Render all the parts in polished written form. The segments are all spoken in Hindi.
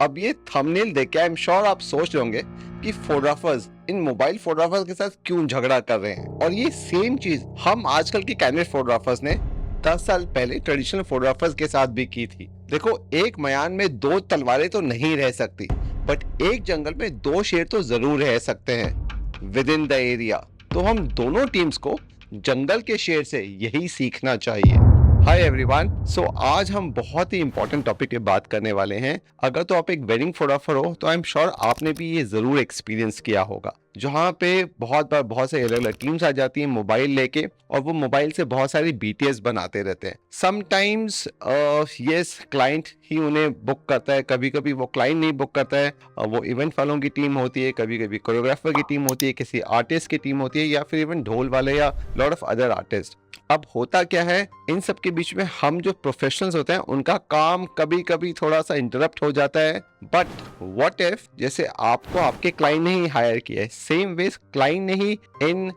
अब ये थंबनेल देख के आई एम श्योर आप सोच रहे होंगे कि फोटोग्राफर्स इन मोबाइल फोटोग्राफर्स के साथ क्यों झगड़ा कर रहे हैं। और ये सेम चीज हम आजकल के कैंडिडेट फोटोग्राफर्स ने 10 साल पहले ट्रेडिशनल फोटोग्राफर्स के साथ भी की थी। देखो, एक मयान में दो तलवारें तो नहीं रह सकती, बट एक जंगल में दो शेर तो जरूर रह सकते हैं विद इन द एरिया। तो हम दोनों टीम्स को जंगल के शेर से यही सीखना चाहिए। हाय एवरीवन, सो आज हम बहुत ही इंपॉर्टेंट टॉपिक पे बात करने वाले हैं। अगर तो आप एक वेडिंग फोटोग्राफर हो तो आई एम श्योर आपने भी ये जरूर एक्सपीरियंस किया होगा, जहाँ पे बहुत बार बहुत से अलग अलग टीम्स आ जाती हैं मोबाइल लेके, और वो मोबाइल से बहुत सारी बीटीएस बनाते रहते हैं। समटाइम्स यस, क्लाइंट ही उन्हें बुक करता है, कभी कभी वो क्लाइंट नहीं बुक करता है, वो इवेंट वालों की टीम होती है, कभी कभी कोरियोग्राफर की टीम होती है, किसी आर्टिस्ट की टीम होती है, या फिर इवन ढोल वाले या लॉट ऑफ अदर आर्टिस्ट। अब होता क्या है, इन सब के बीच में हम जो प्रोफेशनल्स होते हैं उनका काम कभी कभी थोड़ा सा इंटरप्ट हो जाता है। बट व्हाट इफ जैसे आपको आपके क्लाइंट ने ही हायर किया है, सेम वे क्लाइंट ने ही इन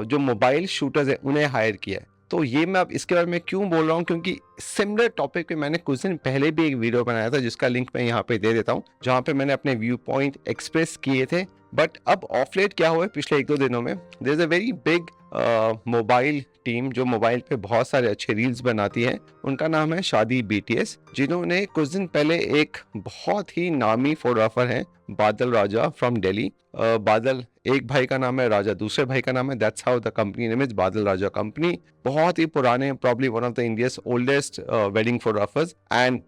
जो मोबाइल शूटर्स है उन्हें हायर किया है। तो ये मैं अब इसके बारे में क्यों बोल रहा हूँ, क्योंकि सिमिलर टॉपिक पे मैंने कुछ दिन पहले भी एक वीडियो बनाया था, जिसका लिंक मैं यहाँ पे दे देता हूँ, जहाँ पे मैंने अपने व्यू पॉइंट एक्सप्रेस किए थे। बट अब ऑफ लेट क्या हुआ है पिछले 1-2 दिनों में, there is a very big mobile team जो मोबाइल पे बहुत सारे अच्छे रील्स बनाती है। उनका नाम है शादी बीटीएस, जिन्होंने कुछ दिन पहले एक बहुत ही नामी फोटोग्राफर है बादल राजा फ्रॉम दिल्ली। बादल, एक भाई का नाम है राजा, दूसरे भाई का नाम है, that's how the company name is बादल राजा कंपनी। बहुत ही पुराने, probably one of the India's oldest wedding photographers and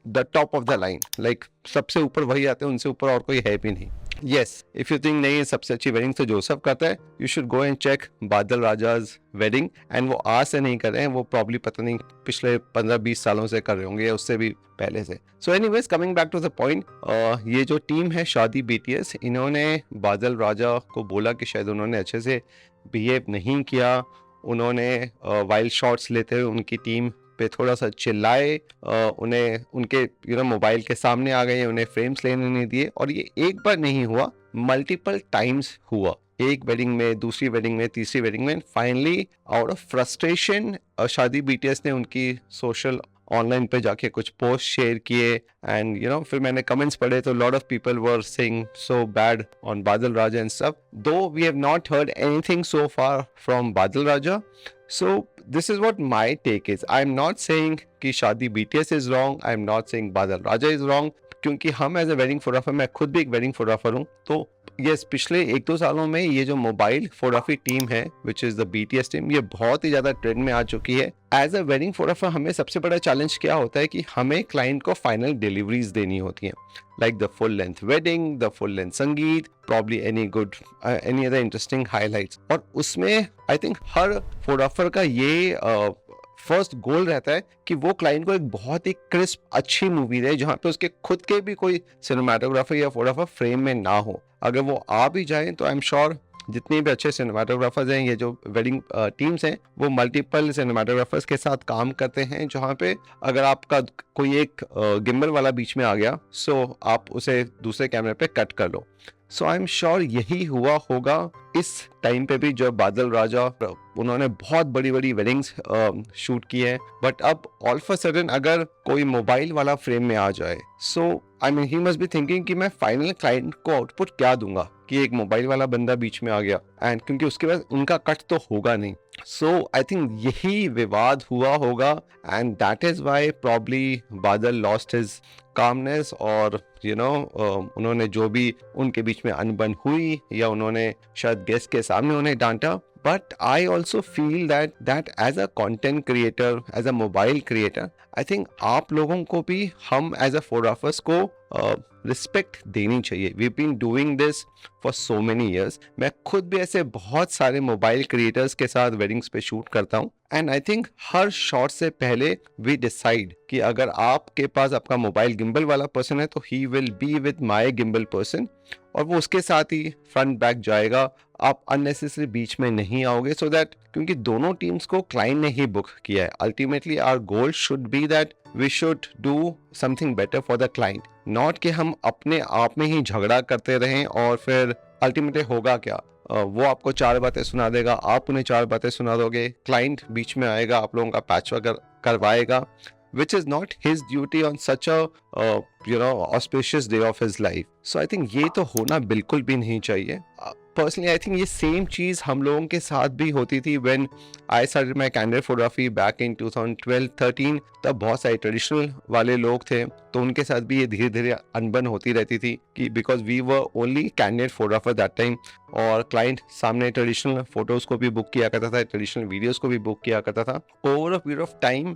the top of the line, like सबसे ऊपर वही आते हैं, उनसे ऊपर और कोई है भी नहीं। यस, इफ यू थिंक नहीं सबसे अच्छी वेडिंग तो जोसेफ करता है, you should go and check Badal Raja's wedding. And वो आज से नहीं कर रहे हैं, वो प्रॉब्ली पता नहीं पिछले 15-20 सालों से कर रहे होंगे या उससे भी पहले से। So anyways, coming back to the point, ये जो टीम है शादी बीटीएस, इन्होंने बादल राजा को बोला कि शायद उन्होंने अच्छे से बिहेव नहीं किया। उन्होंने वाइल्ड शॉट्स लेते हुए उनकी टीम पे थोड़ा सा चिल्लाए, उन्हें उनके मोबाइल के सामने आ गए, उन्हें फ्रेम्स लेने नहीं दिए। और ये एक बार नहीं हुआ, मल्टीपल टाइम्स हुआ, एक वेडिंग में, दूसरी वेडिंग में, तीसरी वेडिंग में। फाइनली आउट ऑफ फ्रस्ट्रेशन शादी बीटीएस ने उनकी सोशल ऑनलाइन पे जाके कुछ पोस्ट शेयर किए, एंड फिर मैंने कमेंट्स पढ़े तो lot of people were saying so bad on Badal Raja and stuff, though we have not heard anything so far from Badal Raja. So this is what my take is. I'm not saying कि शादी BTS is wrong. I'm not saying बादल राजा is wrong. क्योंकि हम एज ए वेडिंग फोटोग्राफर, मैं खुद भी एक वेडिंग फोटोग्राफर हूँ, तो यस, पिछले 1-2 सालों में ये जो मोबाइल फोटोग्राफी टीम है which is the BTS team, ये बहुत ही ज्यादा ट्रेंड में आ चुकी है। एज अ वेडिंग फोटोग्राफर हमें सबसे बड़ा चैलेंज क्या होता है कि हमें क्लाइंट को फाइनल डिलीवरीज देनी होती हैं, like the full length wedding, the full length sangeet, probably any other interesting highlights. और उसमें आई थिंक हर फोटोग्राफर का ये फर्स्ट गोल रहता है कि वो क्लाइंट को एक बहुत ही क्रिस्प अच्छी मूवी दे, जहाँ पे उसके खुद के भी कोई सिनेमाटोग्राफर या फोटोग्राफर फ्रेम में ना हो। अगर वो आ भी जाए तो आई एम श्योर जितने भी अच्छे सिनेमाटोग्राफर्स हैं, ये जो वेडिंग टीम्स हैं, वो मल्टीपल सिनेमाटोग्राफर्स के साथ काम करते हैं, जहाँ पे अगर आपका कोई एक गिम्बल वाला बीच में आ गया, सो आप उसे दूसरे कैमरे पे कट कर लो। सो आई एम श्योर यही हुआ होगा इस टाइम पे भी, जब बादल राजा, उन्होंने बहुत बड़ी बड़ी वेडिंग्स शूट की है। बट अब ऑल ऑफ अ सडन अगर कोई मोबाइल वाला फ्रेम में आ जाए, so I mean he must be thinking कि मैं फाइनल क्लाइंट को आउटपुट क्या दूंगा कि एक मोबाइल वाला बंदा बीच में आ गया, एंड क्योंकि उसके बाद उनका कट तो होगा नहीं। सो आई थिंक यही विवाद हुआ होगा, and that is why probably Badal lost his calmness, और उन्होंने जो भी उनके बीच में अनबन हुई, या उन्होंने शायद गेस्ट के सामने उन्हें डांटा। But I also feel that as a content creator, as a mobile creator, I think आप लोगों को भी हम as a photographers को रिस्पेक्ट देनी चाहिए। We've been doing this for so many years. मैं खुद भी ऐसे बहुत सारे मोबाइल क्रिएटर्स के साथ वेडिंग्स पे शूट करता हूँ, and I think her shot से पहले वी डिसाइड कि अगर आपके पास आपका मोबाइल गिम्बल वाला पर्सन है तो he will be with my gimbal person, और वो उसके साथ ही फ्रंट बैक जाएगा, आप अननेसेसरी बीच में नहीं आओगे, सो दैट क्योंकि दोनों टीम्स को क्लाइंट ने ही बुक किया है। Ultimately our goal should be that we should do something better for the client, not कि हम अपने आप में ही झगड़ा करते रहें और फिर अल्टीमेटली होगा क्या, वो आपको 4 बातें सुना देगा, आप उन्हें 4 बातें सुना दोगे, क्लाइंट बीच में आएगा, आप लोगों का पैच वर्क करवाएगा, which is not his duty on such a auspicious day of his life. So I think ये तो होना बिल्कुल भी नहीं चाहिए. Personally, I think ये सेम चीज़ हम लोगों के साथ भी होती थी when I started my candid photography back in 2012-13. तब बहुत सारे ट्रेडिशनल वाले लोग थे, तो उनके साथ भी ये धीरे धीरे अनबन होती रहती थी कि because we were only candid photographer that time, और क्लाइंट सामने ट्रेडिशनल फोटोज़ को भी बुक किया करता था, ट्रेडिशनल वीडियोज़ को भी बुक किया करता था. Over a period of time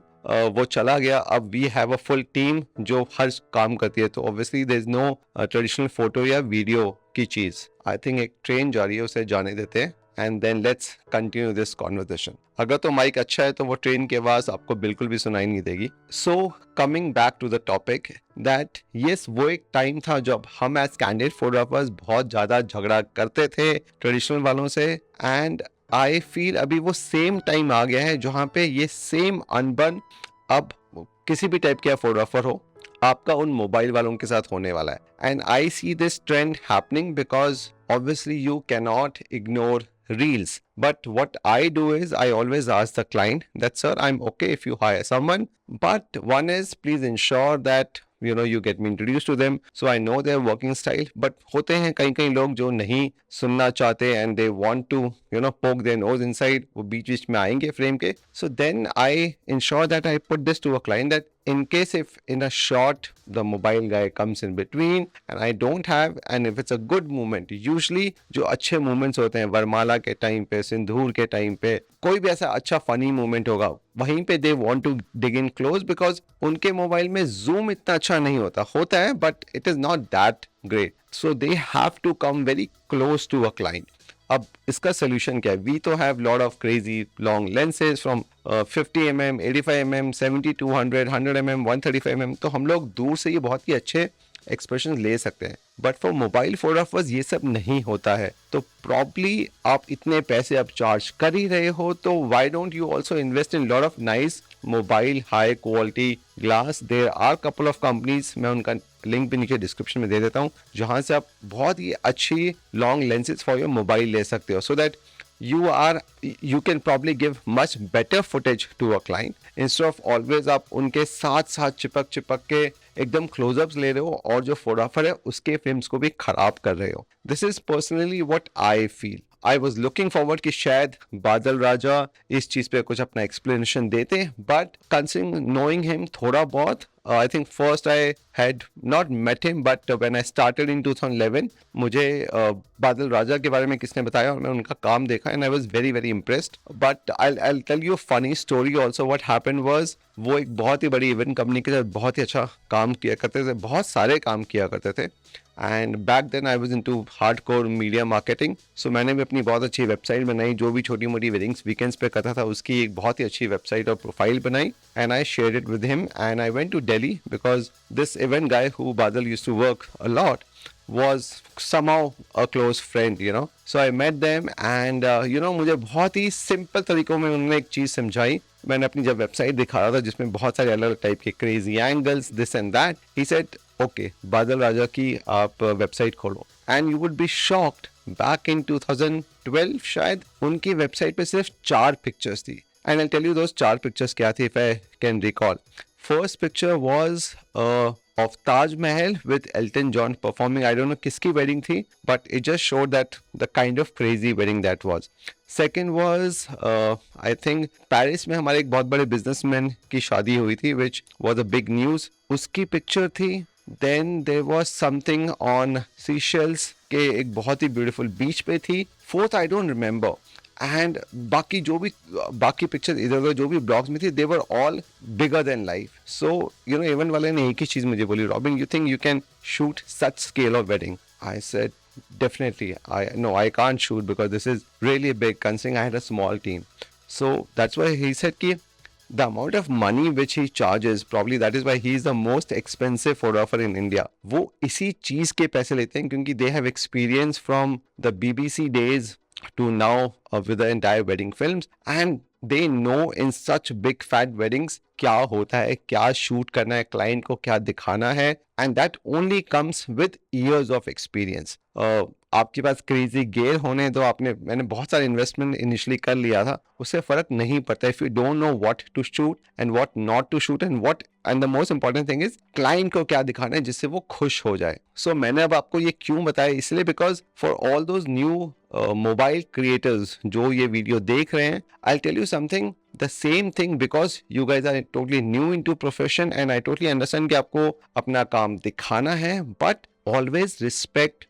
वो चला गया. अब we have a full team जो हर काम करती है, तो obviously there is no traditional photo या वीडियो की चीज़. आई थिंक एक ट्रेन जा रही है, उसे जाने देते हैं and then let's continue this conversation. अगर तो माइक अच्छा है तो वो ट्रेन की आवाज़ आपको बिल्कुल भी सुनाई नहीं देगी. So coming back to the topic that yes, वो एक टाइम था जब हम एज कैंडिड फोटोग्राफर्स बहुत ज़्यादा झगड़ा करते थे ट्रेडिशनल वालों से, एंड आई फील अभी वो सेम टाइम आ गया है जहाँ पे ये सेम अनबन अब किसी भी टाइप के फोटोग्राफर हो, आपका उन मोबाइल वालों के साथ होने वाला है. And I see this trend happening because obviously you cannot ignore reels, but what I do is I always ask the client that sir, I'm okay if you hire someone, but one is please ensure that you get me introduced to them so I know their working style. But होते हैं कई लोग जो नहीं सुनना चाहते and they want to poke their nose inside, वो बीच बीच में आएंगे फ्रेम के. So then I ensure that I put this to a client that in case if in a shot the mobile guy comes in between and I don't have, and if it's a good moment, usually जो अच्छे moments होते हैं वरमाला के टाइम पे, सिंदूर के टाइम पे, कोई भी ऐसा अच्छा फनी मोमेंट होगा, वहीं पे they want to dig in close because उनके मोबाइल में जूम इतना अच्छा नहीं होता है but it is not that great. So they have to come very close to a client. अब इसका सोल्यूशन क्या है? वी तो have lot of crazy long lenses from 50 mm, 85 mm, 70, 200, 100 mm, 135 mm. तो हम लोग दूर से ये बहुत ही अच्छे एक्सप्रेशन ले सकते हैं. बट फॉर मोबाइल फोटोग्राफर्स ये सब नहीं होता है. तो प्रॉब्ली आप इतने पैसे अब चार्ज कर ही रहे हो, तो why don't you also invest in lot of nice mobile high quality glass. There are couple of companies, मैं उनका लिंक भी नीचे डिस्क्रिप्शन में दे देता हूँ, जहाँ से आप बहुत ही अच्छी long lenses for your mobile ले सकते हो, so that you can probably give much better footage to a client instead of always आप उनके साथ साथ चिपक के एकदम क्लोजअप्स ले रहे हो और जो फोटोग्राफर है उसके फिल्म्स को भी खराब कर रहे हो. This is personally what I feel. I was looking forward कि शायद बादल राजा इस चीज़ पे कुछ अपना एक्सप्लेनेशन देते, बट कंसिडरिंग नोइंग हिम थोड़ा बहुत, I think first I had not met him, but when I started in 2011, मुझे बादल राजा के बारे में किसने बताया और मैं उनका काम देखा and I was very very impressed. But I'll tell you a funny story also. What happened was वो एक बहुत ही बड़ी इवेंट कंपनी के साथ बहुत ही अच्छा काम किया करते थे, बहुत सारे काम किया करते थे. And back then I was into hard core media marketing. So मैंने भी अपनी बहुत अच्छी वेबसाइट बनाई, जो भी छोटी मोटी वेडिंग्स वीकेंड्स पे करता था उसकी एक बहुत ही अच्छी वेबसाइट और प्रोफाइल बनाई, and I shared it with him and I went to Delhi because this event guy who Badal used to work a lot was somehow a close friend, So I met them and मुझे बहुत ही सिंपल तरीकों में उन्होंने एक चीज़ समझाई. मैंने अपनी जब वेबसाइट दिखा रहा था जिसमें बहुत सारे अलग अलग टाइप के crazy angles this and that, he said okay Badal Raja की आप वेबसाइट खोलो and you would be shocked. Back in 2012 शायद उनकी वेबसाइट पे सिर्फ 4 पिक्चर्स थी, and I tell you those 4 pictures क्या थी if I can recall. First picture was of Taj Mahal with Elton John performing. I don't know किसकी wedding थी, but it just showed that the kind of crazy wedding that was. Second was I think Paris में हमारे एक बहुत बड़े businessman की शादी हुई थी, which was a big news. उसकी picture थी. Then there was something on Seychelles के एक बहुत ही beautiful beach पे थी. Fourth I don't remember. And बाकी बाकी पिक्चर इधर उधर जो भी ब्लॉग्स में थी, they were all bigger than life. So even वाले ने एक ही चीज़ मुझे बोली, Robin you think you can shoot such scale of wedding? I said definitely I can't shoot because this is really big considering I had a small team. So that's why he said ki the amount of money which he charges, probably that is why he is the most expensive photographer in India. वो इसी चीज़ के पैसे लेते हैं क्योंकि they have experience from the BBC days to now with the entire wedding films, and they know in such big fat weddings क्या होता है, क्या शूट करना है, क्लाइंट को क्या दिखाना है, and that only comes with years of experience. आपके पास क्रेजी गेयर होने दो, मैंने बहुत सारे इन्वेस्टमेंट इनिशियली कर लिया था, उससे फर्क नहीं पड़ता if you don't know what to shoot and what not to shoot and the most important thing is client को क्या दिखाना है जिससे वो खुश हो जाए। सो मैंने अब आपको ये क्यों बताया, इसलिए because for all those new mobile creators जो ये वीडियो देख रहे हैं, I tell you something the same thing because you guys are totally new into profession and I totally understand कि आपको अपना काम दिखाना है, but always respect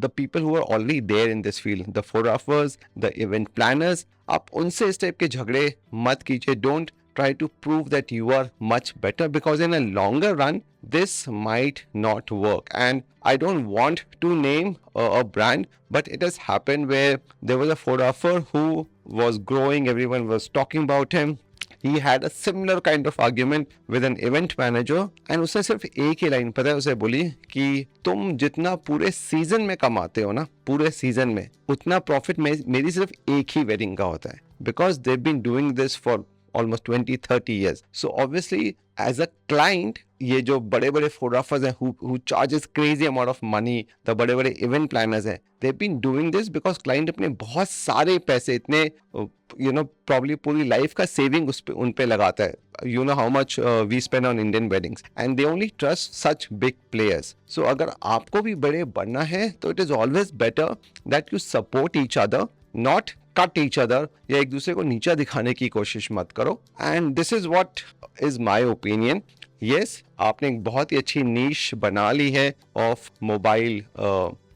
the people who are already there in this field, the photographers, the event planners. आप उनसे इस टाइप के झगड़े मत कीजिए. Don't try to prove that you are much better because in a longer run this might not work. And I don't want to name a brand, but it has happened where there was a photographer who was growing, everyone was talking about him. He had a similar kind of argument with an event manager and उसने सिर्फ एक ही लाइन पता है उसे बोली कि तुम जितना पूरे सीजन में कमाते हो ना, पूरे सीजन में उतना प्रॉफिट मेरी सिर्फ एक ही वेडिंग का होता है, because they've been doing this for almost 20-30 years. So obviously as a client, ये जो बड़े बड़े फोटोग्राफर्स हैं who charges crazy amount of money, the बड़े बड़े event planners हैं, they've been doing this because client अपने बहुत सारे पैसे इतने probably पूरी लाइफ का सेविंग उन पे लगाता है. You know how much we spend on Indian weddings and they only trust such big players. So अगर आपको भी बड़े बनना है तो it is always better that you support each other, not cut each other, या एक दूसरे को नीचा दिखाने की कोशिश मत करो. And this is what is my opinion. Yes, आपने एक बहुत ही अच्छी नीश बना ली है of mobile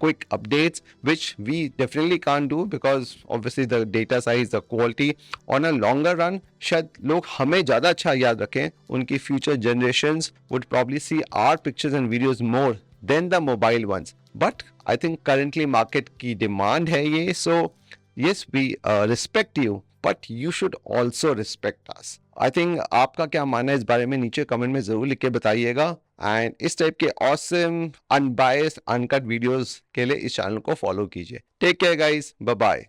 quick updates which we definitely can't do because obviously the data size, the quality. On a longer run शायद लोग हमें ज़्यादा अच्छा याद रखें, उनकी future generations would probably see our pictures and videos more than the mobile ones. But I think currently market की demand है ये, so yes, we respect you, but you should also respect us. I think आपका क्या मानना है इस बारे में नीचे कमेंट में जरूर लिख के बताइएगा. एंड इस टाइप के ऑसम अनबायस्ड अनकट वीडियोस के लिए इस चैनल को फॉलो कीजिए. Take care guys, bye bye.